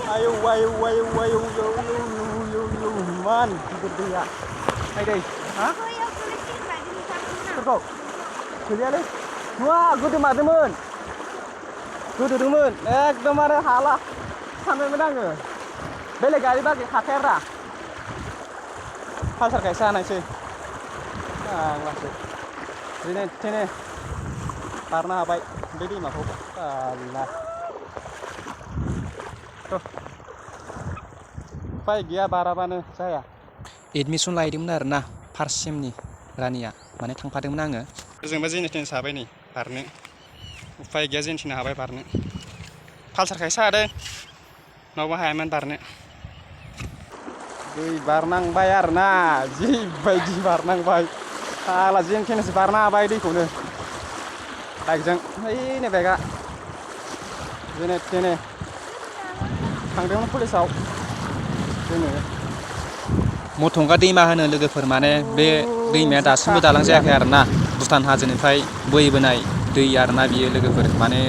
Ayo, ayo, ayo, ayo, yo, yo, yo, yo, yo, man, गिदिर दैया नाय दै हा सोरखौ गैयालै नुवा गोदोमादोंमोन गोदोदोंमोन एकदमबारे हाला सानबायमोन आङो बेलेग गारि बागै हाखायाब्रा पालसारखायसो हानायसै आग्लासो जेने थेने बारनो हाबाय बे दैमाखौ आल्ला उफाय गैया बाराबानो जाया एडमिसन लाहैदोंमोन आरोना फार्स्ट सेमनि रानिया माने थांफादोंमोन आङो जोंबा जेने थेने हाबाय नै बारनो उफाय गैया जेने थेने हाबाय बारनो पालसारखायसो हादों नङाबा हायामोन बारनो दै बारनांबाय आरोना जिबायदि बारनांबाय हाला जेने थेनेसो बारनो हाबाय दैखौनो बाइकजों ओइनै बाइकआ जेने थेने थांदोंमोन कलेजाव जोङो मथंगा दैमा होनो लोगोफोर माने बे दैमाया दासिमबो दालां जायाखै आरोना भुटान हाजोनिफ्राय बोहैबोनाय दै आरोना बियो लोगोफोर माने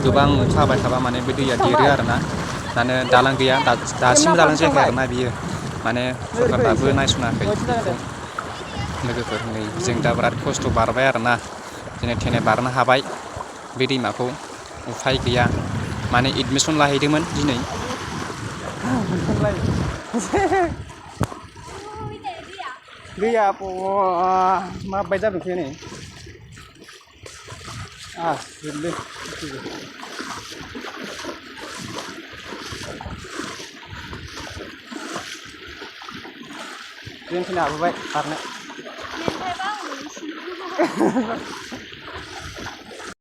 गोबां अखा हाबाय थाबा माने बे दैया देरो आरोना माने दालां गैया दासिमबो दालां जायाखै आरोना बियो माने सरखार दाबो नायस'नाखै बेखौ लोगोफोर नै जों दा बिराद खस्थ' बारबाय आरोना जेने थेने बारनो हाबाय बे दैमाखौ उफाय गैया माने एडमिसन लाहैदोंमोन दिनै दैया माबायदि जादोंथाय नै आसुरितलै जेने थेने हाबोबाय बारनो